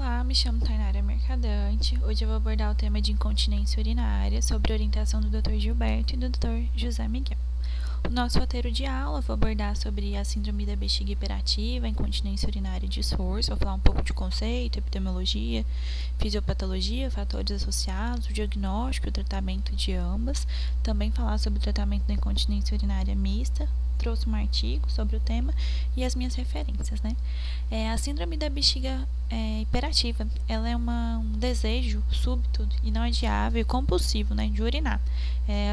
Olá, me chamo Tainara Mercadante. Hoje eu vou abordar o tema de incontinência urinária sob orientação do Dr. Gilberto e do Dr. José Miguel. O nosso roteiro de aula, vou abordar sobre a síndrome da bexiga hiperativa, a incontinência urinária de esforço, vou falar um pouco de conceito, epidemiologia, fisiopatologia, fatores associados, o diagnóstico e o tratamento de ambas, também falar sobre o tratamento da incontinência urinária mista, trouxe um artigo sobre o tema e as minhas referências, né? A síndrome da bexiga hiperativa, ela é um desejo súbito e não adiável e compulsivo, né, de urinar.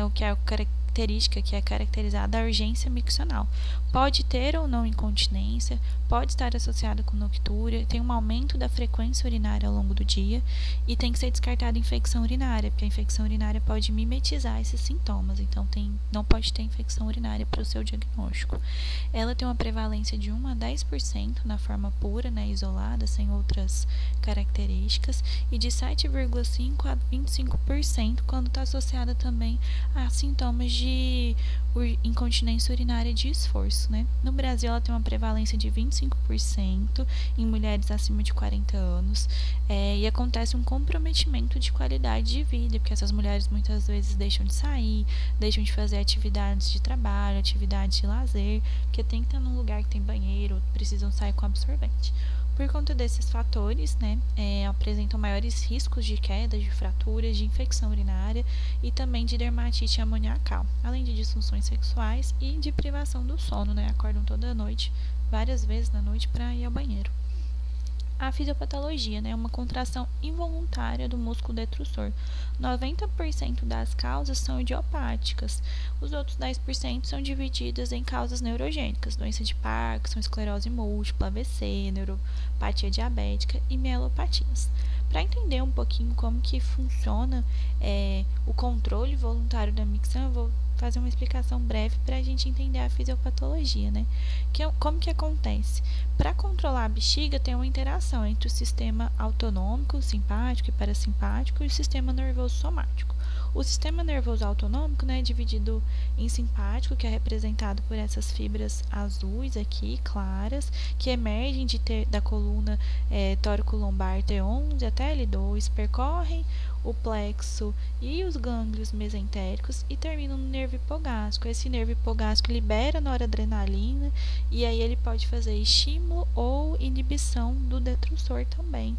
O que é a característica que é caracterizada a urgência miccional. Pode ter ou não incontinência, pode estar associada com noctúria, tem um aumento da frequência urinária ao longo do dia e tem que ser descartada infecção urinária, porque a infecção urinária pode mimetizar esses sintomas, então não pode ter infecção urinária para o seu diagnóstico. Ela tem uma prevalência de 1 a 10% na forma pura, né, isolada, sem outras características, e de 7,5 a 25% quando está associada também a sintomas de incontinência urinária de esforço, né? No Brasil, ela tem uma prevalência de 25% em mulheres acima de 40 anos e acontece um comprometimento de qualidade de vida, porque essas mulheres muitas vezes deixam de sair, deixam de fazer atividades de trabalho, atividades de lazer, porque tem que estar num lugar que tem banheiro, precisam sair com absorvente. Por conta desses fatores, né, apresentam maiores riscos de queda, de fraturas, de infecção urinária e também de dermatite amoniacal, além de disfunções sexuais e de privação do sono, né, acordam toda noite, várias vezes na noite para ir ao banheiro. A fisiopatologia, né, é uma contração involuntária do músculo detrusor. 90% das causas são idiopáticas. Os outros 10% são divididas em causas neurogênicas, doença de Parkinson, esclerose múltipla, AVC, neuropatia diabética e mielopatias. Para entender um pouquinho como que funciona o controle voluntário da micção, eu vou fazer uma explicação breve para a gente entender a fisiopatologia, né? Como que acontece? Para controlar a bexiga, tem uma interação entre o sistema autonômico, simpático e parasimpático e o sistema nervoso somático. O sistema nervoso autonômico, né, é dividido em simpático, que é representado por essas fibras azuis aqui, claras, que emergem da coluna tórico-lombar T11 até L2, percorrem o plexo e os gânglios mesentéricos e terminam no nervo hipogástrico. Esse nervo hipogástrico libera noradrenalina e aí ele pode fazer estímulo ou inibição do detrusor também.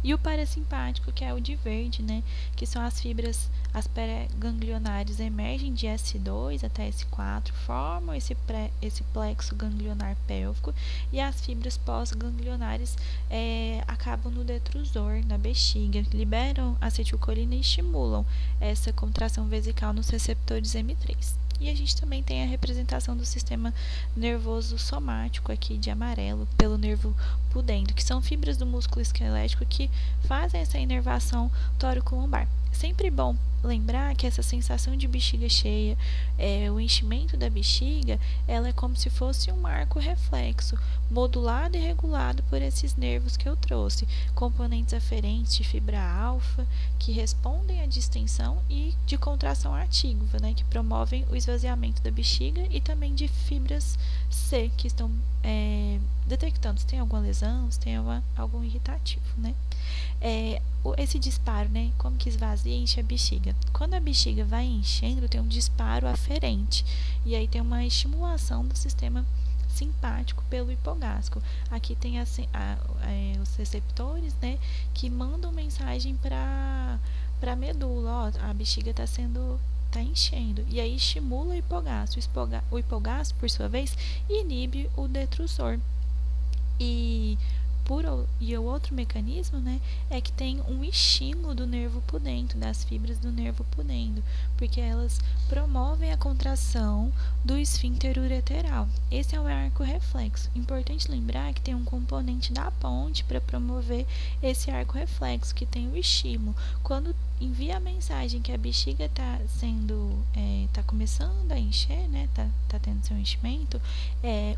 E o parasimpático, que é o de verde, né, que são as fibras, as pré-ganglionares emergem de S2 até S4, formam esse plexo ganglionar pélvico, e as fibras pós-ganglionares acabam no detrusor, na bexiga, liberam acetilcolina e estimulam essa contração vesical nos receptores M3. E a gente também tem a representação do sistema nervoso somático aqui de amarelo pelo nervo pudendo, que são fibras do músculo esquelético que fazem essa inervação tórico-lombar. Sempre bom lembrar que essa sensação de bexiga cheia, o enchimento da bexiga, ela é como se fosse um arco reflexo, modulado e regulado por esses nervos que eu trouxe, componentes aferentes de fibra alfa, que respondem à distensão, e de contração ativa, né, que promovem o esvaziamento da bexiga, e também de fibras C, que estão detectando se tem alguma lesão, se tem algum irritativo, né. Esse disparo, né, como que esvazia e enche a bexiga? Quando a bexiga vai enchendo, tem um disparo aferente, e aí tem uma estimulação do sistema simpático pelo hipogástrico. Aqui tem os receptores, né, que mandam mensagem para a medula, ó, a bexiga está enchendo, e aí estimula o hipogastro. O hipogastro, por sua vez, inibe o detrusor. E o outro mecanismo, né, é que tem um estímulo do nervo pudendo, das fibras do nervo pudendo, porque elas promovem a contração do esfíncter ureteral. Esse é o arco reflexo. Importante lembrar que tem um componente da ponte para promover esse arco reflexo, que tem o estímulo. Quando envia a mensagem que a bexiga está começando a encher, né, tá tendo seu enchimento,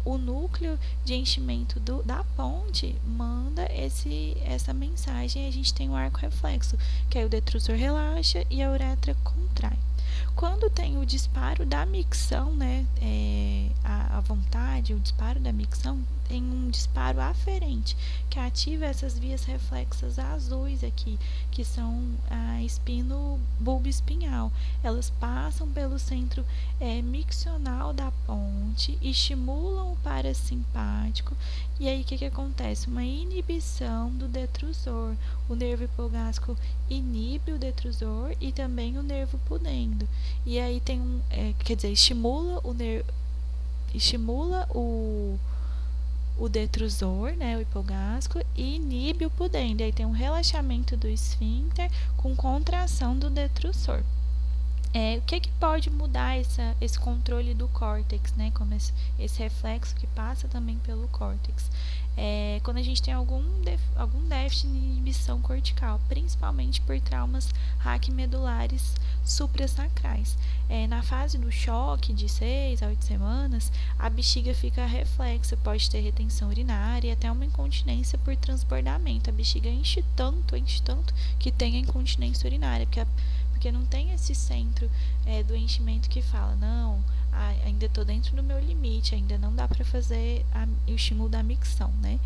o núcleo de enchimento da ponte manda essa mensagem, e a gente tem um arco reflexo, que aí o detrusor relaxa e a uretra contrai. Quando tem o disparo da micção, né, a vontade, o disparo da micção, tem um disparo aferente, que ativa essas vias reflexas azuis aqui, que são a espino bulbo espinhal. Elas passam pelo centro miccional da ponte, estimulam o parasimpático, e aí o que acontece? Uma inibição do detrusor. O nervo hipogástrico inibe o detrusor e também o nervo pudendo. E aí tem estimula o detrusor, né, o hipogástrico, e inibe o pudendo. E aí tem um relaxamento do esfíncter com contração do detrusor. O que pode mudar esse controle do córtex, né? Como esse reflexo que passa também pelo córtex. Quando a gente tem algum déficit de inibição cortical, principalmente por traumas raquimedulares suprassacrais. Na fase do choque, de 6 a 8 semanas, a bexiga fica reflexa, pode ter retenção urinária e até uma incontinência por transbordamento. A bexiga enche tanto que tem a incontinência urinária, porque não tem esse centro do enchimento que fala, não, ainda estou dentro do meu limite, ainda não dá para fazer o estímulo da micção, né?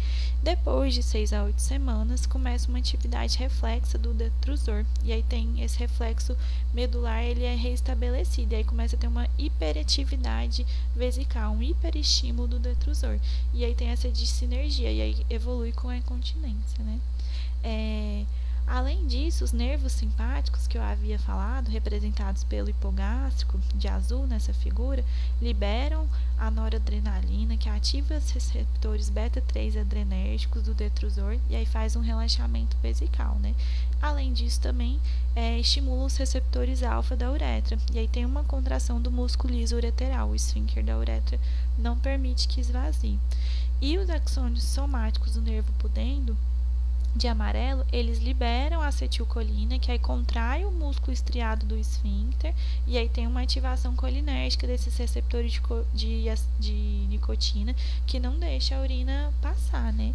Depois de 6 a 8 semanas, começa uma atividade reflexa do detrusor, e aí tem esse reflexo medular, ele é reestabelecido, e aí começa a ter uma hiperatividade vesical, um hiperestímulo do detrusor, e aí tem essa dissinergia, e aí evolui com a incontinência, né? Além disso, os nervos simpáticos que eu havia falado, representados pelo hipogástrico, de azul nessa figura, liberam a noradrenalina, que ativa os receptores beta-3 adrenérgicos do detrusor e aí faz um relaxamento vesical, né? Além disso, também estimula os receptores alfa da uretra, e aí tem uma contração do músculo liso ureteral, o esfíncter da uretra não permite que esvazie. E os axônios somáticos do nervo pudendo, de amarelo, eles liberam a acetilcolina, que aí contrai o músculo estriado do esfíncter, e aí tem uma ativação colinérgica desses receptores de nicotina, que não deixa a urina passar, né?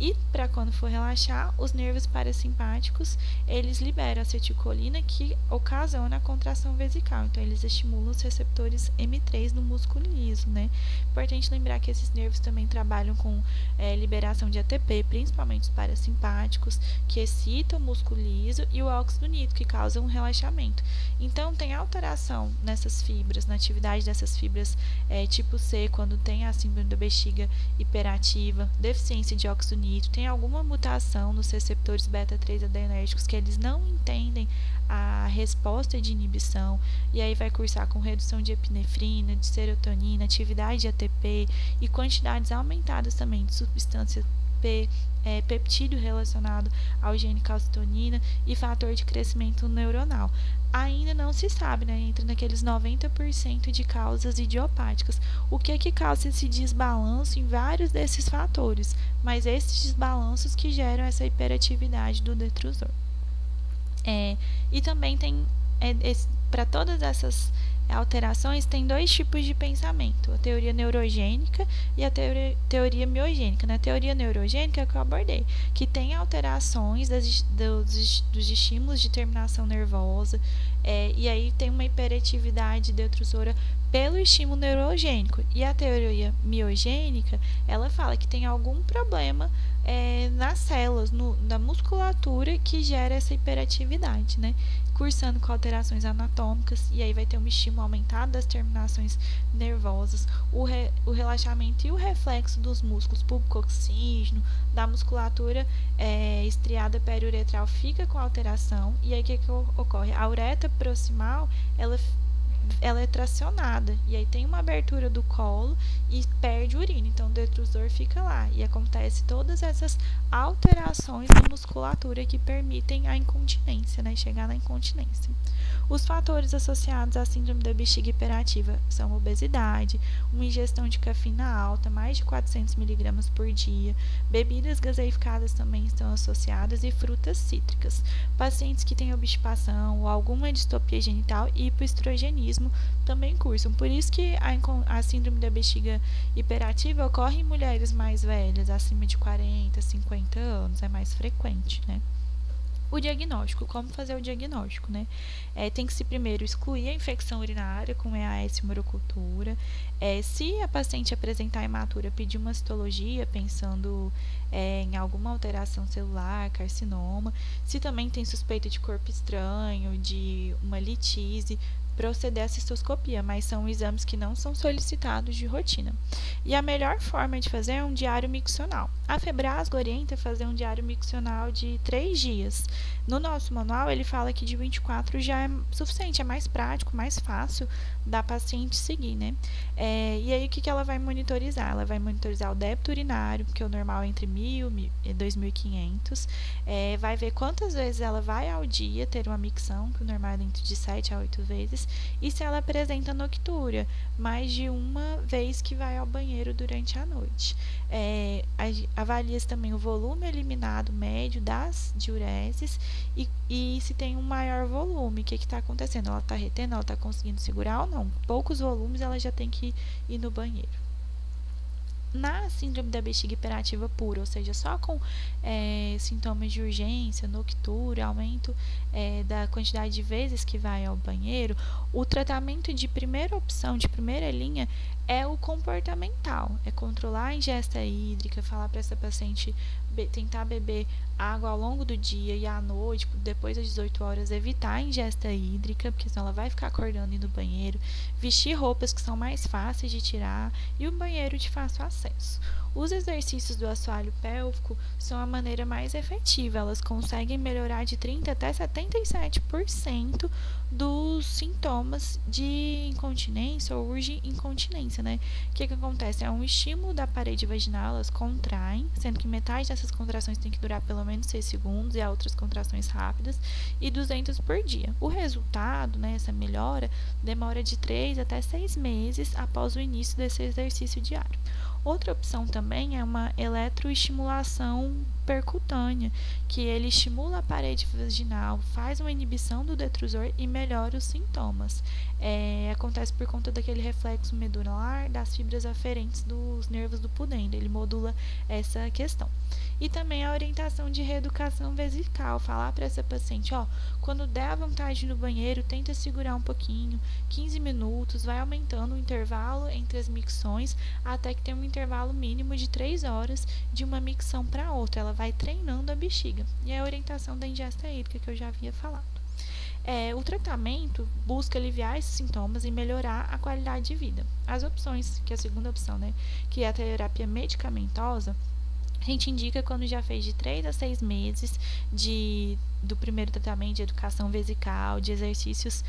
E para quando for relaxar, os nervos parasimpáticos, eles liberam acetilcolina, que ocasiona a contração vesical. Então, eles estimulam os receptores M3 no músculo liso, né? Importante lembrar que esses nervos também trabalham com liberação de ATP, principalmente os parasimpáticos, que excitam o músculo liso, e o óxido nítrico, que causa um relaxamento. Então, tem alteração nessas fibras, na atividade dessas fibras tipo C, quando tem a síndrome da bexiga hiperativa, deficiência de óxido nítrico, tem alguma mutação nos receptores beta-3 adrenérgicos que eles não entendem a resposta de inibição, e aí vai cursar com redução de epinefrina, de serotonina, atividade de ATP e quantidades aumentadas também de substância peptídeo relacionado ao gene calcitonina e fator de crescimento neuronal. Ainda não se sabe, né, entra naqueles 90% de causas idiopáticas. O que causa esse desbalanço em vários desses fatores, mas esses desbalanços que geram essa hiperatividade do detrusor. E também tem, para todas essas alterações, tem dois tipos de pensamento, a teoria neurogênica e a teoria miogênica. Na teoria neurogênica que eu abordei, que tem alterações dos estímulos de terminação nervosa, e aí tem uma hiperatividade detrusora pelo estímulo neurogênico. E a teoria miogênica, ela fala que tem algum problema nas células, na musculatura, que gera essa hiperatividade, né? Cursando com alterações anatômicas, e aí vai ter um estímulo aumentado das terminações nervosas, o relaxamento e o reflexo dos músculos pulpocoxígeno, da musculatura estriada periuretral fica com alteração, e aí o que ocorre? A uretra proximal, ela é tracionada, e aí tem uma abertura do colo e perde urina, então o detrusor fica lá, e acontece todas essas alterações na musculatura que permitem a incontinência, né, chegar na incontinência. Os fatores associados à síndrome da bexiga hiperativa são obesidade, uma ingestão de cafeína alta, mais de 400 mg por dia, bebidas gaseificadas também estão associadas, e frutas cítricas. Pacientes que têm obstipação ou alguma distopia genital e hipoestrogenismo também cursam. Por isso que a síndrome da bexiga hiperativa ocorre em mulheres mais velhas, acima de 40, 50 anos, é mais frequente, né? O diagnóstico, como fazer o diagnóstico, né? Tem que se primeiro excluir a infecção urinária com EAS e morocultura. Se a paciente apresentar hematura, pedir uma citologia, pensando em alguma alteração celular, carcinoma. Se também tem suspeita de corpo estranho, de uma litise, proceder à cistoscopia, mas são exames que não são solicitados de rotina. E a melhor forma de fazer é um diário miccional. A Febrasgo orienta a fazer um diário miccional de 3 dias. No nosso manual, ele fala que de 24 já é suficiente, é mais prático, mais fácil da paciente seguir, né? E aí, o que ela vai monitorizar? Ela vai monitorizar o débito urinário, porque o normal é entre 1.000 e 2.500. Vai ver quantas vezes ela vai ao dia ter uma micção, que o normal é dentro de 7 a 8 vezes, e se ela apresenta noctúria, mais de uma vez que vai ao banheiro durante a noite. Avalia também o volume eliminado médio das diureses e se tem um maior volume, o que está acontecendo? Ela está retendo, ela está conseguindo segurar ou não? Poucos volumes, ela já tem que ir no banheiro. Na síndrome da bexiga hiperativa pura, ou seja, só com sintomas de urgência, noctúria, aumento da quantidade de vezes que vai ao banheiro, o tratamento de primeira opção, de primeira linha, é o comportamental, é controlar a ingesta hídrica, falar para essa paciente tentar beber água ao longo do dia e à noite, depois das 18 horas, evitar a ingesta hídrica, porque senão ela vai ficar acordando e indo no banheiro, vestir roupas que são mais fáceis de tirar e o banheiro de fácil acesso. Os exercícios do assoalho pélvico são a maneira mais efetiva, elas conseguem melhorar de 30% até 77% dos sintomas de incontinência ou urge-incontinência, né? O que acontece? É um estímulo da parede vaginal, elas contraem, sendo que metade dessas contrações tem que durar pelo menos 6 segundos e há outras contrações rápidas, e 200 por dia. O resultado, né, essa melhora, demora de 3 até 6 meses após o início desse exercício diário. Outra opção também é uma eletroestimulação percutânea, que ele estimula a parede vaginal, faz uma inibição do detrusor e melhora os sintomas. Acontece por conta daquele reflexo medular das fibras aferentes dos nervos do pudendo, ele modula essa questão. E também a orientação de reeducação vesical, falar para essa paciente, quando der a vontade no banheiro, tenta segurar um pouquinho, 15 minutos, vai aumentando o intervalo entre as micções até que tem um intervalo mínimo de 3 horas de uma micção para outra. Ela vai treinando a bexiga. E a orientação da ingesta hídrica que eu já havia falado. O tratamento busca aliviar esses sintomas e melhorar a qualidade de vida. As opções, que é a segunda opção, né, que é a terapia medicamentosa, a gente indica quando já fez de 3 a 6 meses do primeiro tratamento de educação vesical, de exercícios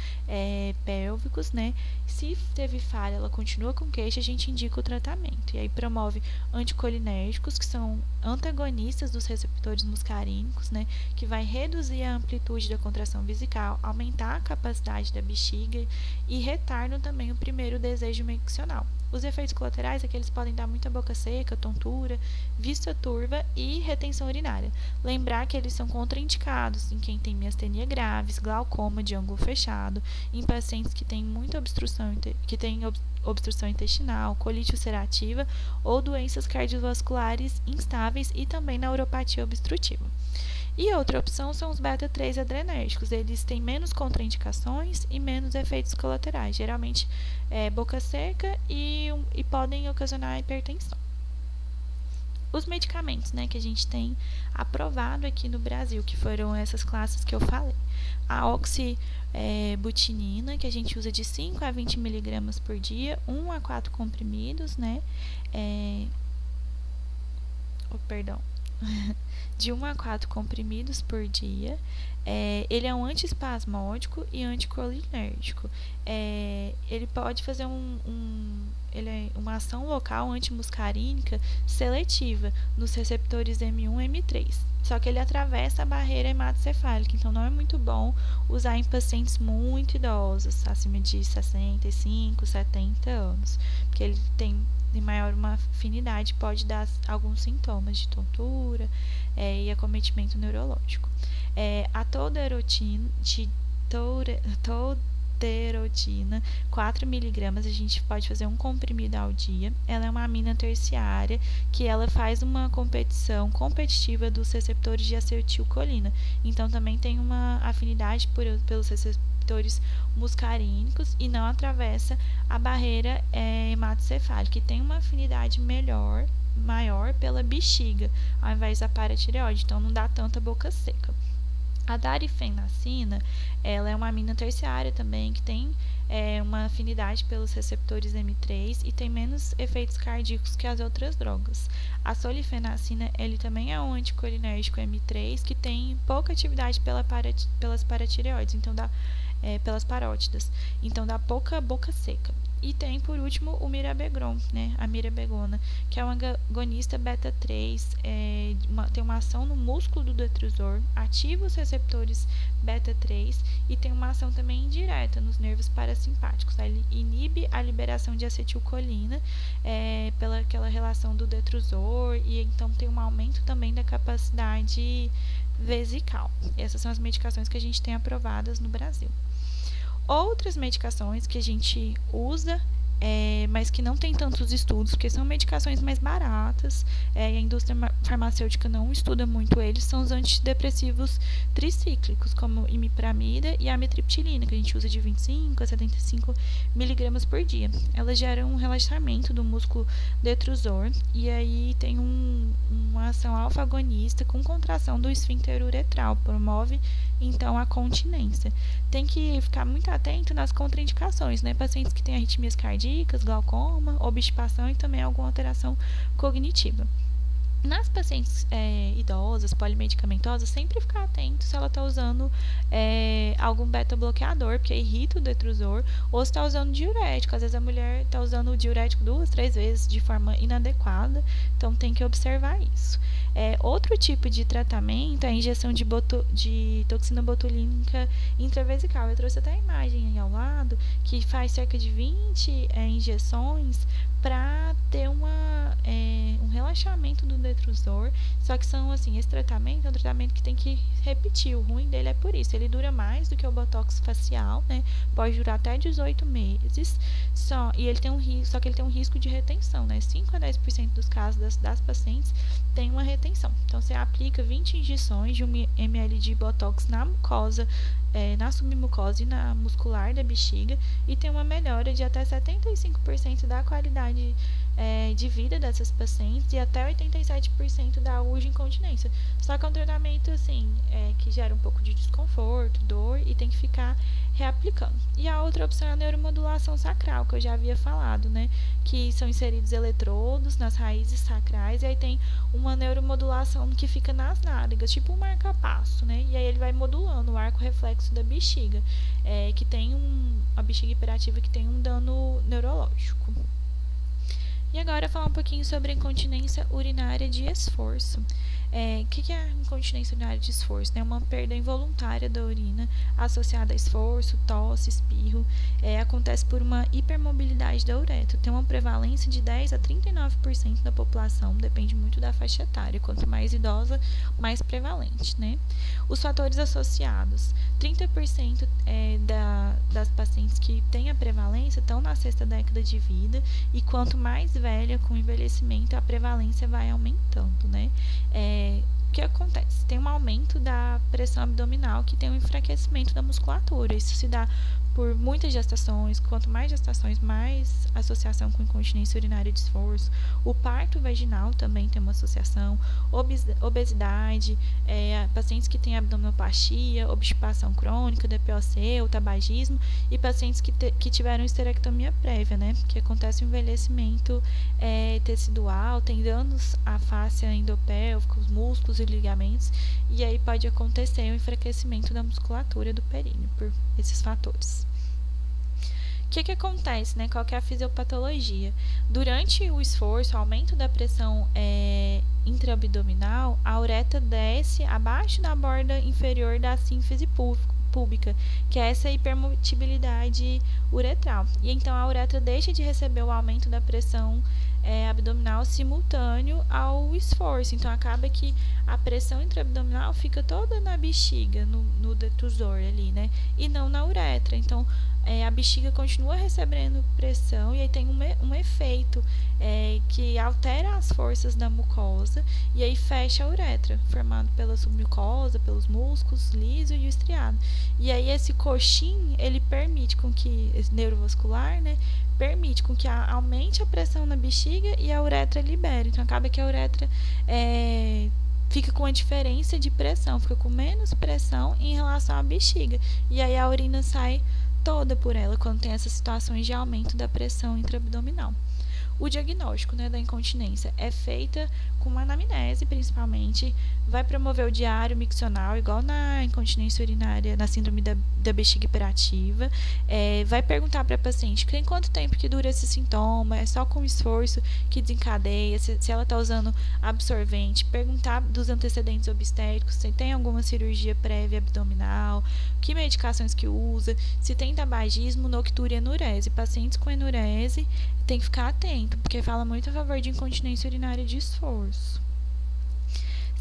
pélvicos, né? Se teve falha, ela continua com queixa, a gente indica o tratamento. E aí promove anticolinérgicos, que são antagonistas dos receptores muscarínicos, né? Que vai reduzir a amplitude da contração vesical, aumentar a capacidade da bexiga e retardam também o primeiro desejo miccional. Os efeitos colaterais é que eles podem dar muita boca seca, tontura, vista turva e retenção urinária. Lembrar que eles são contraindicados em quem tem miastenia graves, glaucoma de ângulo fechado, em pacientes que têm muita obstrução intestinal, colite ulcerativa ou doenças cardiovasculares instáveis e também neuropatia obstrutiva. E outra opção são os beta-3 adrenérgicos. Eles têm menos contraindicações e menos efeitos colaterais. Geralmente boca seca e podem ocasionar hipertensão. Os medicamentos, né, que a gente tem aprovado aqui no Brasil, que foram essas classes que eu falei. A oxibutinina, que a gente usa de 5 a 20 miligramas por dia, 1 a 4 comprimidos, né? De 1 a 4 comprimidos por dia. Ele é um antiespasmódico e anticolinérgico. Ele pode fazer ele é uma ação local antimuscarínica seletiva nos receptores M1 e M3. Só que ele atravessa a barreira hematocefálica, então não é muito bom usar em pacientes muito idosos, acima de 65, 70 anos, porque ele tem maior uma afinidade, pode dar alguns sintomas de tontura e acometimento neurológico. A tolderotina, amioterotina, 4 miligramas. A gente pode fazer um comprimido ao dia. Ela é uma amina terciária que ela faz uma competição competitiva dos receptores de acetilcolina. Então, também tem uma afinidade pelos receptores muscarínicos e não atravessa a barreira hematocefálica, que tem uma afinidade maior pela bexiga, ao invés da paratireoide, então não dá tanta boca seca. A darifenacina, ela é uma amina terciária também, que tem uma afinidade pelos receptores M3 e tem menos efeitos cardíacos que as outras drogas. A solifenacina, ele também é um anticolinérgico M3 que tem pouca atividade pelas paratireoides, então pelas parótidas, então dá pouca boca seca. E tem, por último, o mirabegron, né, a mirabegona, que é um agonista beta-3, tem uma ação no músculo do detrusor, ativa os receptores beta-3 e tem uma ação também indireta nos nervos parasimpáticos. Ele inibe a liberação de acetilcolina pela aquela relação do detrusor e então tem um aumento também da capacidade vesical. Essas são as medicações que a gente tem aprovadas no Brasil. Outras medicações que a gente usa, mas que não tem tantos estudos, porque são medicações mais baratas, e a indústria farmacêutica não estuda muito eles, são os antidepressivos tricíclicos, como imipramida e amitriptilina, que a gente usa de 25 a 75 miligramas por dia. Elas geram um relaxamento do músculo detrusor, e aí tem uma ação alfa-agonista com contração do esfíncter uretral, promove então a continência. Tem que ficar muito atento nas contraindicações, né? Pacientes que têm arritmias cardíacas, glaucoma, obstipação e também alguma alteração cognitiva. Nas pacientes idosas, polimedicamentosas, sempre ficar atento se ela está usando algum beta-bloqueador, porque irrita o detrusor, ou se está usando diurético. Às vezes a mulher está usando o diurético 2, 3 vezes de forma inadequada, então tem que observar isso. Outro tipo de tratamento é a injeção de toxina botulínica intravesical. Eu trouxe até a imagem aí ao lado, que faz cerca de 20 injeções para ter um relaxamento do detrusor. Só que esse tratamento é um tratamento que tem que repetir. O ruim dele é por isso. Ele dura mais do que o botox facial, né? Pode durar até 18 meses. Só que ele tem um risco de retenção, né? 5 a 10% dos casos das pacientes tem uma retenção. Então, você aplica 20 injeções de 1 ml de botox na mucosa, na submucosa e na muscular da bexiga, e tem uma melhora de até 75% da qualidade de vida dessas pacientes e até 87% da urge incontinência. Só que é um tratamento que gera um pouco de desconforto, dor, e tem que ficar reaplicando. E a outra opção é a neuromodulação sacral, que eu já havia falado, né? Que são inseridos eletrodos nas raízes sacrais, e aí tem uma neuromodulação que fica nas nádegas, tipo um marca-passo, né? E aí ele vai modulando o arco reflexo da bexiga, que tem a bexiga hiperativa que tem um dano neurológico. E agora falar um pouquinho sobre a incontinência urinária de esforço. O que é a incontinência urinária de esforço? É uma perda involuntária da urina associada a esforço, tosse, espirro. Acontece por uma hipermobilidade da uretra. Tem uma prevalência de 10 a 39% da população, depende muito da faixa etária. Quanto mais idosa, mais prevalente, né? Os fatores associados: 30% das pacientes que têm a prevalência estão na sexta década de vida, e quanto mais velha, com o envelhecimento, a prevalência vai aumentando, né? O que acontece? Tem um aumento da pressão abdominal, que tem um enfraquecimento da musculatura. Isso se dá por muitas gestações. Quanto mais gestações, mais associação com incontinência urinária de esforço. O parto vaginal também tem uma associação. Obesidade, pacientes que têm abdominoplastia, obstipação crônica, DPOC, o tabagismo, e pacientes que tiveram esterectomia prévia, né? Que acontece o envelhecimento tecidual, tem danos à face endopélvica, os músculos e ligamentos, e aí pode acontecer o enfraquecimento da musculatura do períneo por esses fatores. O que acontece, né? Qual que é a fisiopatologia? Durante o esforço, o aumento da pressão intraabdominal, a uretra desce abaixo da borda inferior da sínfise púbica, que é essa hipermotilidade uretral. E então a uretra deixa de receber o aumento da pressão abdominal simultâneo ao esforço. Então, acaba que a pressão intraabdominal fica toda na bexiga, no detusor ali, né? E não na uretra. Então, a bexiga continua recebendo pressão e aí tem um efeito que altera as forças da mucosa e aí fecha a uretra, formado pela submucosa, pelos músculos liso e o estriado. E aí esse coxim, ele permite com que, esse neurovascular, né, permite com que aumente a pressão na bexiga e a uretra libere. Então, acaba que a uretra fica com a diferença de pressão, fica com menos pressão em relação à bexiga. E aí a urina sai toda por ela quando tem essas situações de aumento da pressão intraabdominal. O diagnóstico, né, da incontinência é feita com uma anamnese, principalmente, vai promover o diário miccional, igual na incontinência urinária, na síndrome da bexiga hiperativa, vai perguntar para a paciente tem quanto tempo que dura esse sintoma, é só com esforço que desencadeia, se ela está usando absorvente, perguntar dos antecedentes obstétricos, se tem alguma cirurgia prévia abdominal, que medicações que usa, se tem tabagismo, noctúria e enurese. Pacientes com enurese tem que ficar atento, porque fala muito a favor de incontinência urinária de esforço.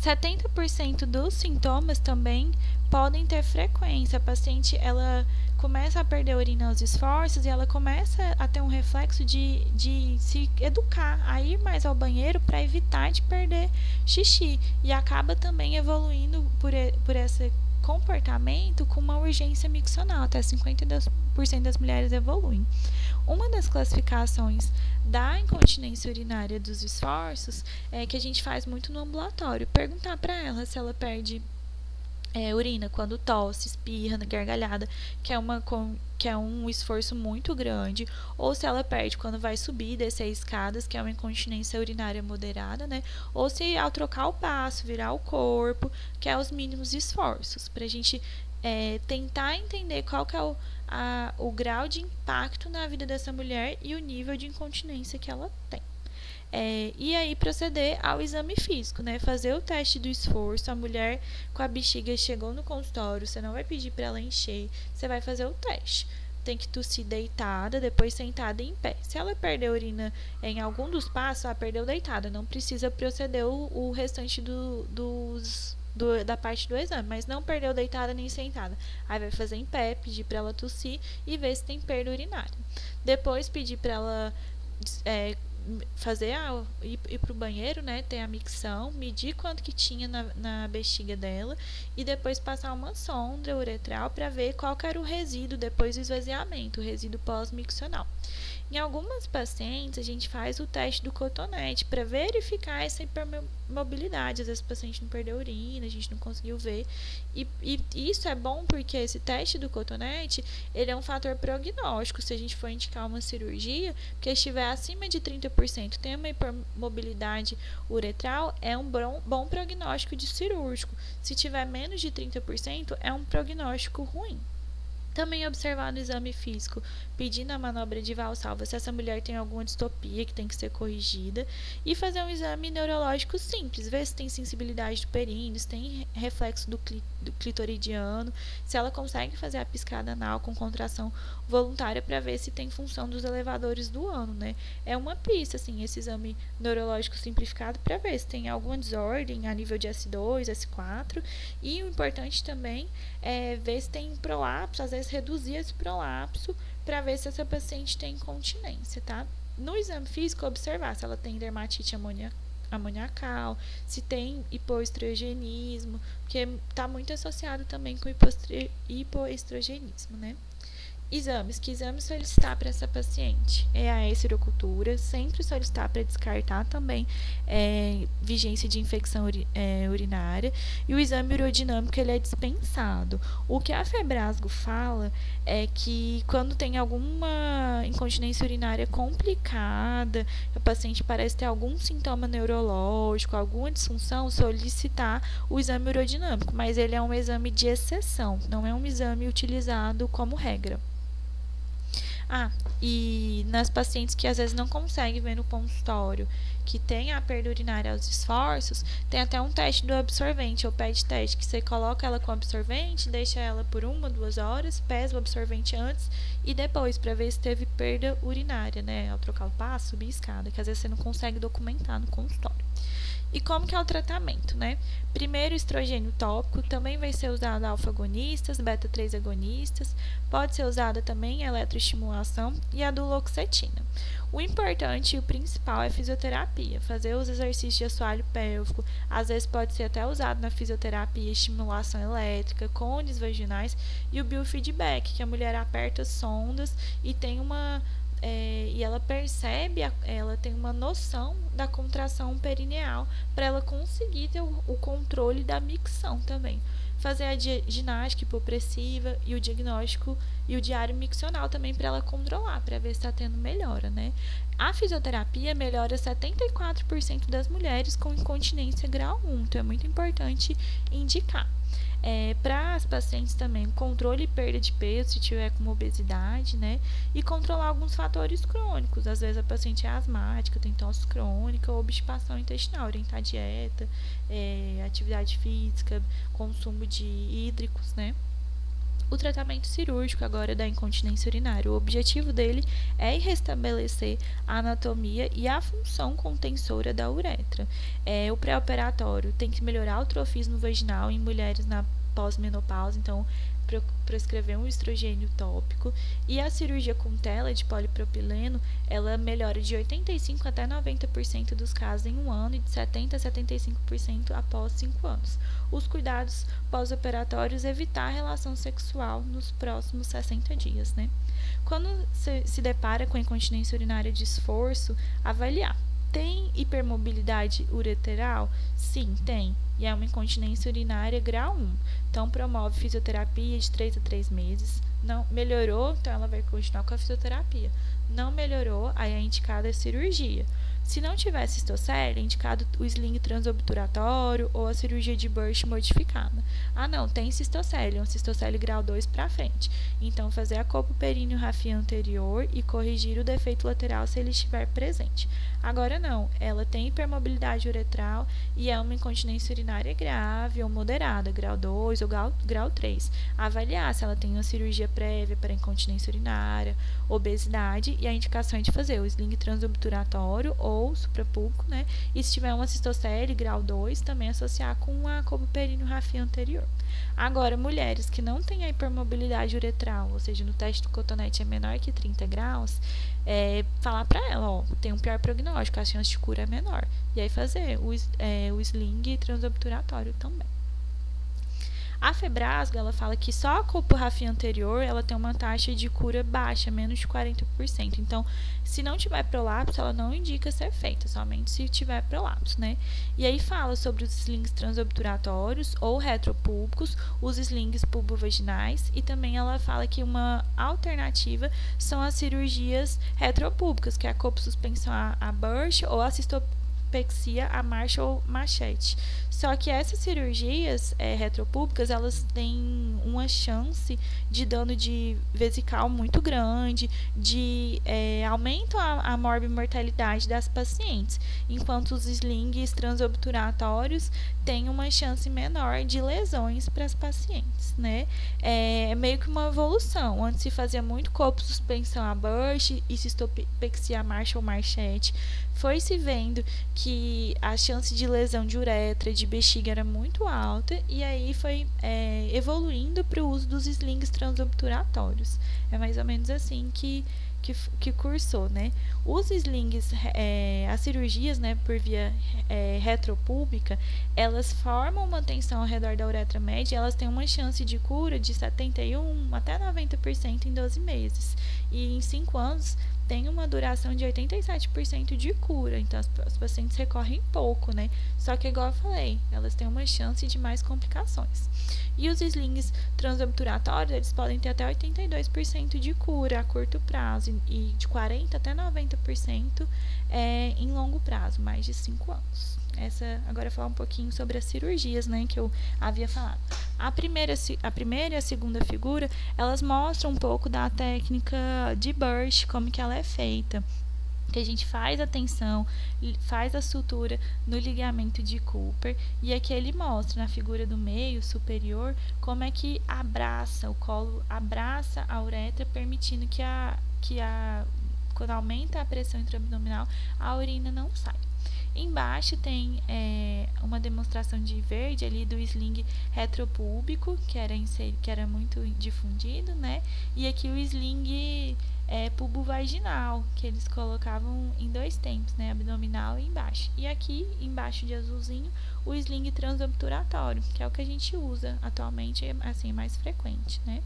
70% dos sintomas também podem ter frequência. A paciente, ela começa a perder a urina aos esforços e ela começa a ter um reflexo de se educar, a ir mais ao banheiro para evitar de perder xixi. E acaba também evoluindo por esse comportamento com uma urgência miccional. Até 50% das mulheres evoluem. Uma das classificações da incontinência urinária dos esforços é que a gente faz muito no ambulatório. Perguntar para ela se ela perde urina quando tosse, espirra, gargalhada, que é um esforço muito grande, ou se ela perde quando vai subir e descer escadas, que é uma incontinência urinária moderada, né? Ou se ao trocar o passo, virar o corpo, que é os mínimos esforços, para a gente tentar entender qual que é o grau de impacto na vida dessa mulher e o nível de incontinência que ela tem. E aí proceder ao exame físico, né? Fazer o teste do esforço. A mulher com a bexiga chegou no consultório, você não vai pedir para ela encher, você vai fazer o teste. Tem que tossir deitada, depois sentada e em pé. Se ela perder urina em algum dos passos, ela perdeu deitada, não precisa proceder o restante da parte do exame, mas não perdeu deitada nem sentada. Aí vai fazer em pé, pedir para ela tossir e ver se tem perda urinária. Depois pedir para ela ir pro banheiro, né, ter a micção, medir quanto que tinha na bexiga dela e depois passar uma sonda uretral para ver qual que era o resíduo depois do esvaziamento, o resíduo pós-miccional. Em algumas pacientes, a gente faz o teste do cotonete para verificar essa hipermobilidade. Às vezes o paciente não perdeu urina, a gente não conseguiu ver. E isso é bom porque esse teste do cotonete, ele é um fator prognóstico. Se a gente for indicar uma cirurgia, porque estiver acima de 30%, tem uma hipermobilidade uretral, é um bom prognóstico de cirúrgico. Se tiver menos de 30%, é um prognóstico ruim. Também observar no exame físico, pedindo a manobra de Valsalva se essa mulher tem alguma distopia que tem que ser corrigida, e fazer um exame neurológico simples, ver se tem sensibilidade do períneo, se tem reflexo do clitoridiano, se ela consegue fazer a piscada anal com contração voluntária para ver se tem função dos elevadores do ano, né? É uma pista, assim, esse exame neurológico simplificado para ver se tem alguma desordem a nível de S2, S4, e o importante também é ver se tem prolapso, às vezes reduzir esse prolapso para ver se essa paciente tem incontinência, tá? No exame físico, observar se ela tem dermatite amoniacal, se tem hipoestrogenismo, porque está muito associado também com hipoestrogenismo, né? Exames. Que exames solicitar para essa paciente? É a espirocultura, sempre solicitar para descartar também vigência de infecção urinária. E o exame urodinâmico, ele é dispensado. O que a Febrasgo fala é que quando tem alguma incontinência urinária complicada, a paciente parece ter algum sintoma neurológico, alguma disfunção, solicitar o exame urodinâmico, mas ele é um exame de exceção, não é um exame utilizado como regra. E nas pacientes que às vezes não conseguem ver no consultório, que tem a perda urinária aos esforços, tem até um teste do absorvente, ou PET teste, que você coloca ela com absorvente, deixa ela por 1, 2 horas, pesa o absorvente antes e depois, para ver se teve perda urinária, né? Ao trocar o passo, subir a escada, que às vezes você não consegue documentar no consultório. E como que é o tratamento, né? Primeiro, estrogênio tópico, também vai ser usado alfa-agonistas, beta-3 agonistas, pode ser usada também eletroestimulação e a duloxetina. O importante e o principal é fisioterapia, fazer os exercícios de assoalho pélvico, às vezes pode ser até usado na fisioterapia, estimulação elétrica, cones vaginais e o biofeedback, que a mulher aperta sondas e tem e ela percebe, ela tem uma noção da contração perineal para ela conseguir ter o controle da micção também. Fazer a ginástica hipopressiva e o diagnóstico e o diário miccional também para ela controlar, para ver se está tendo melhora, né? A fisioterapia melhora 74% das mulheres com incontinência grau 1, então é muito importante indicar. Para as pacientes também, controle e perda de peso, se tiver com obesidade, né? E controlar alguns fatores crônicos. Às vezes a paciente é asmática, tem tosse crônica ou obstipação intestinal, orientar dieta, atividade física, consumo de hídricos, né? O tratamento cirúrgico agora da incontinência urinária, o objetivo dele é restabelecer a anatomia e a função contensora da uretra. O pré-operatório tem que melhorar o trofismo vaginal em mulheres na pós-menopausa, então prescrever um estrogênio tópico, e a cirurgia com tela de polipropileno, ela melhora de 85% até 90% dos casos em 1 ano e de 70% a 75% após 5 anos. Os cuidados pós-operatórios, evitar a relação sexual nos próximos 60 dias, né? Quando se depara com incontinência urinária de esforço, avaliar. Tem hipermobilidade ureteral? Sim, tem. E é uma incontinência urinária grau 1. Então, promove fisioterapia de 3 a 3 meses. Não melhorou, então ela vai continuar com a fisioterapia. Não melhorou, aí é indicada a cirurgia. Se não tiver cistocele, é indicado o sling transobturatório ou a cirurgia de Burch modificada. Não, tem cistocele, um cistocele grau 2 para frente. Então, fazer a copo períneo rafia anterior e corrigir o defeito lateral se ele estiver presente. Agora não, ela tem hipermobilidade uretral e é uma incontinência urinária grave ou moderada, grau 2 ou grau 3. Avaliar se ela tem uma cirurgia prévia para incontinência urinária, obesidade, e a indicação é de fazer o sling transobturatório ou suprapúbico, né? E se tiver uma cistocele grau 2, também associar com a copo períneo rafia anterior. Agora, mulheres que não têm a hipermobilidade uretral, ou seja, no teste do cotonete é menor que 30 graus, falar para ela, tem um pior prognóstico, a chance de cura é menor. E aí fazer o sling transobturatório também. A Febrasgo, ela fala que só a coporrafia anterior, ela tem uma taxa de cura baixa, menos de 40%. Então, se não tiver prolapso, ela não indica ser feita, somente se tiver prolapso, né? E aí fala sobre os slings transobturatórios ou retropúbicos, os slings pubovaginais, e também ela fala que uma alternativa são as cirurgias retropúbicas, que é a coposuspensão a Burch ou a cistopexia a Marshall Machete. Só que essas cirurgias retropúbicas, elas têm uma chance de dano de vesical muito grande, de aumento a morbimortalidade das pacientes, enquanto os slings transobturatórios têm uma chance menor de lesões para as pacientes, né? É meio que uma evolução. Antes se fazia muito coposuspensão a Burch e cistopexia a Marshall Machete. Foi se vendo que a chance de lesão de uretra, de bexiga era muito alta, e aí foi evoluindo para o uso dos slings transobturatórios. É mais ou menos assim que cursou, né? Os slings, as cirurgias, né, por via retropúbica, elas formam uma tensão ao redor da uretra média, e elas têm uma chance de cura de 71% até 90% em 12 meses. E em 5 anos, tem uma duração de 87% de cura, então as pacientes recorrem pouco, né? Só que, igual eu falei, elas têm uma chance de mais complicações. E os slings transobturatórios, eles podem ter até 82% de cura a curto prazo e de 40% até 90% em longo prazo, mais de 5 anos. Agora eu vou falar um pouquinho sobre as cirurgias, né, que eu havia falado. A primeira e a segunda figura, elas mostram um pouco da técnica de Burch, como que ela é feita. Que a gente faz a tensão, faz a sutura no ligamento de Cooper, e aqui ele mostra na figura do meio superior como é que abraça o colo, abraça a uretra, permitindo quando aumenta a pressão intraabdominal, a urina não sai. Embaixo tem uma demonstração de verde ali do sling retropúbico, que era muito difundido, né? E aqui o sling pubovaginal, que eles colocavam em 2 tempos, né? Abdominal e embaixo. E aqui, embaixo de azulzinho, o sling transobturatório, que é o que a gente usa atualmente, assim, mais frequente, né?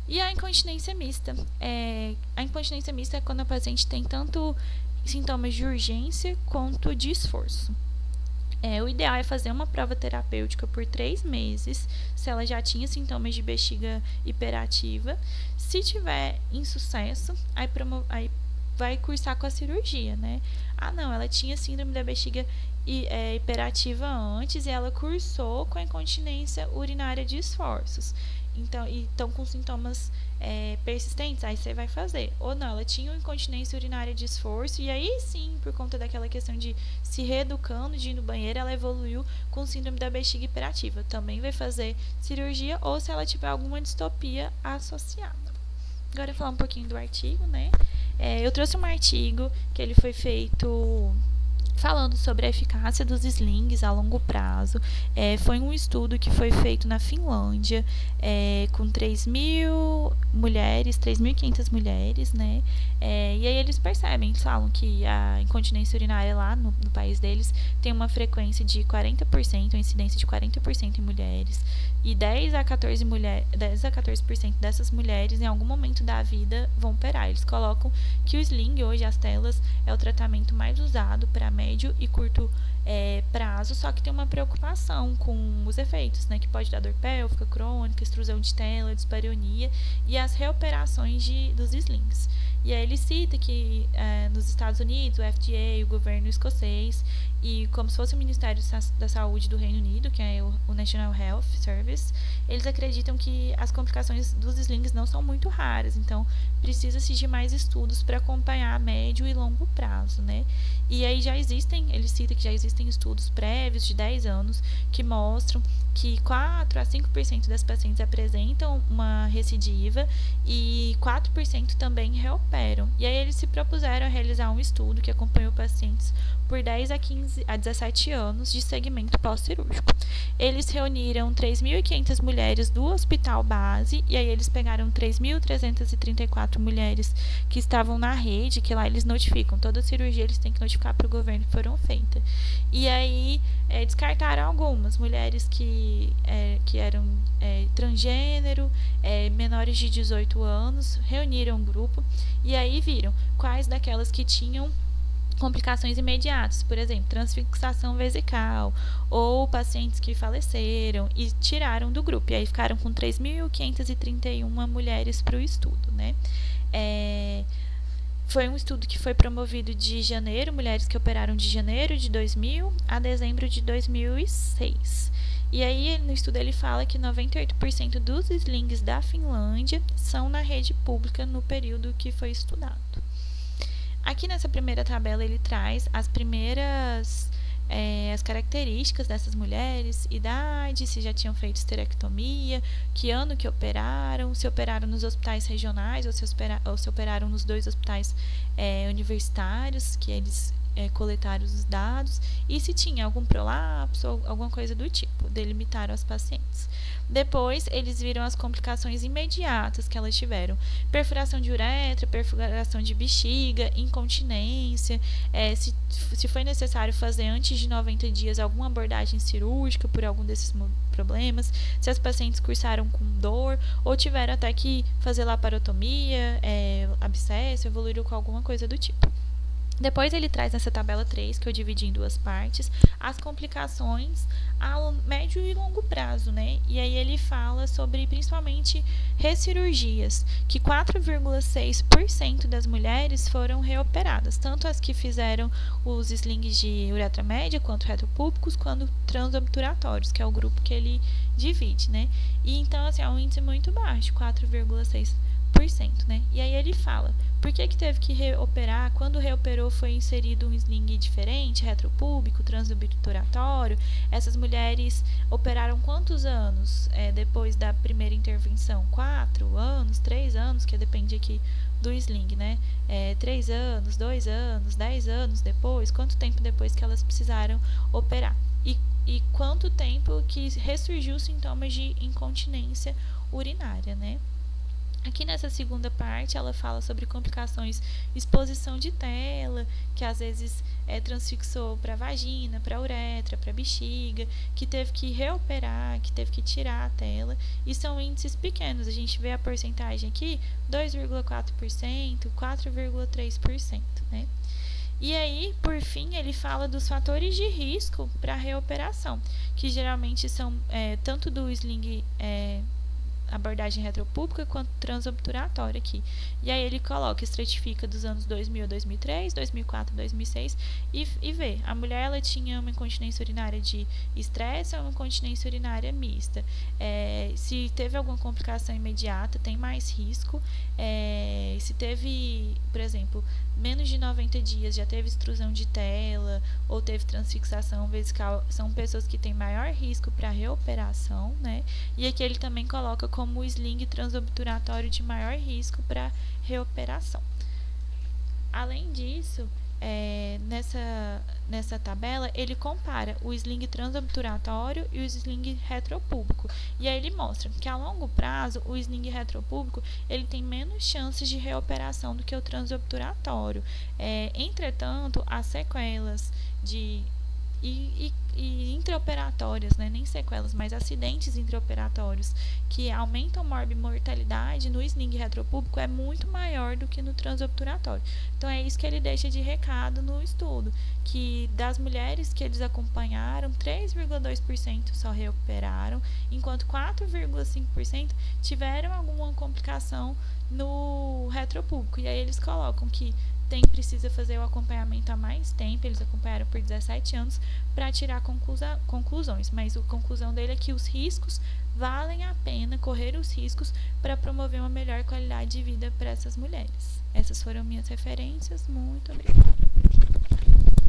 E a incontinência mista. A incontinência mista é quando a paciente tem tanto sintomas de urgência quanto de esforço. O ideal é fazer uma prova terapêutica por 3 meses, se ela já tinha sintomas de bexiga hiperativa. Se tiver insucesso, aí vai cursar com a cirurgia, né? Não, ela tinha síndrome da bexiga hiperativa antes e ela cursou com a incontinência urinária de esforços. Então, e estão com sintomas persistentes, aí você vai fazer. Ou não, ela tinha uma incontinência urinária de esforço, e aí sim, por conta daquela questão de se reeducando, de ir no banheiro, ela evoluiu com síndrome da bexiga hiperativa. Também vai fazer cirurgia, ou se ela tiver alguma distopia associada. Agora eu vou falar um pouquinho do artigo, né? Eu trouxe um artigo que ele foi feito falando sobre a eficácia dos slings a longo prazo. Foi um estudo que foi feito na Finlândia, com 3.500 mulheres, né? E aí eles falam que a incontinência urinária lá no país deles tem uma frequência de 40%, uma incidência de 40% em mulheres, e 10 a 14% dessas mulheres em algum momento da vida vão operar. Eles colocam que o sling, hoje as telas, é o tratamento mais usado para médio e curto prazo, só que tem uma preocupação com os efeitos, né, que pode dar dor pélvica crônica, extrusão de tela, dispareunia e as reoperações dos slings. E aí ele cita que nos Estados Unidos, o FDA, o governo escocês, e como se fosse o Ministério da Saúde do Reino Unido, que é o National Health Service, eles acreditam que as complicações dos slings não são muito raras, então precisa-se de mais estudos para acompanhar a médio e longo prazo, né? E aí ele cita que já existem estudos prévios de 10 anos que mostram que 4 a 5% das pacientes apresentam uma recidiva e 4% também reoperam. E aí eles se propuseram a realizar um estudo que acompanhou pacientes por 10 a 17 anos de segmento pós-cirúrgico. Eles reuniram 3.500 mulheres do hospital base, e aí eles pegaram 3.334 mulheres que estavam na rede, que lá eles notificam, toda cirurgia eles têm que notificar para o governo que foram feitas. E aí descartaram algumas mulheres que eram transgênero, menores de 18 anos, reuniram um grupo, e aí viram quais daquelas que tinham complicações imediatas, por exemplo, transfixação vesical ou pacientes que faleceram, e tiraram do grupo. E aí ficaram com 3.531 mulheres para o estudo, né? Foi um estudo que foi promovido de janeiro, mulheres que operaram de janeiro de 2000 a dezembro de 2006. E aí, no estudo, ele fala que 98% dos slings da Finlândia são na rede pública no período que foi estudado. Aqui nessa primeira tabela ele traz as primeiras as características dessas mulheres, idade, se já tinham feito esterectomia, que ano que operaram, se operaram nos hospitais regionais ou se operaram nos 2 hospitais universitários, que eles coletaram os dados, e se tinha algum prolapso ou alguma coisa do tipo, delimitaram as pacientes. Depois, eles viram as complicações imediatas que elas tiveram: perfuração de uretra, perfuração de bexiga, incontinência, se foi necessário fazer antes de 90 dias alguma abordagem cirúrgica por algum desses problemas, se as pacientes cursaram com dor ou tiveram até que fazer laparotomia, abscesso, evoluíram com alguma coisa do tipo. Depois ele traz nessa tabela 3, que eu dividi em duas partes, as complicações a médio e longo prazo, né? E aí ele fala sobre principalmente recirurgias, que 4,6% das mulheres foram reoperadas, tanto as que fizeram os slings de uretra média, quanto retropúbicos, quanto transobturatórios, que é o grupo que ele divide, né? E então, assim, é um índice muito baixo, 4,6%, né? E aí ele fala, por que teve que reoperar? Quando reoperou foi inserido um sling diferente, retropúbico, transobturatório. Essas mulheres operaram quantos anos depois da primeira intervenção? 4 anos, 3 anos, que depende aqui do sling, né? 3 anos, 2 anos, 10 anos depois, quanto tempo depois que elas precisaram operar? E quanto tempo que ressurgiu sintomas de incontinência urinária, né? Aqui nessa segunda parte, ela fala sobre complicações, exposição de tela, que às vezes transfixou para a vagina, para a uretra, para a bexiga, que teve que reoperar, que teve que tirar a tela, e são índices pequenos. A gente vê a porcentagem aqui, 2,4%, 4,3%, né? E aí, por fim, ele fala dos fatores de risco para a reoperação, que geralmente são tanto do sling abordagem retropúbica quanto transobturatória aqui. E aí ele coloca, estratifica dos anos 2000 a 2003, 2004 a 2006 e vê. A mulher ela tinha uma incontinência urinária de estresse ou uma incontinência urinária mista. Se teve alguma complicação imediata, tem mais risco. Se teve, por exemplo, menos de 90 dias já teve extrusão de tela ou teve transfixação vesical, são pessoas que têm maior risco para reoperação, né? E aqui ele também coloca como o sling transobturatório de maior risco para reoperação. Além disso, nessa tabela, ele compara o sling transobturatório e o sling retropúbico. E aí ele mostra que a longo prazo, o sling retropúbico ele tem menos chances de reoperação do que o transobturatório. Entretanto, as sequelas e intraoperatórias, né? Nem sequelas, mas acidentes intraoperatórios que aumentam a morbimortalidade no sling retropúbico é muito maior do que no transobturatório. Então é isso que ele deixa de recado no estudo, que das mulheres que eles acompanharam, 3,2% só reoperaram, enquanto 4,5% tiveram alguma complicação no retropúbico. E aí eles colocam que precisa fazer o acompanhamento há mais tempo, eles acompanharam por 17 anos para tirar conclusões, mas a conclusão dele é que os riscos valem a pena correr os riscos para promover uma melhor qualidade de vida para essas mulheres. Essas foram minhas referências, muito obrigada.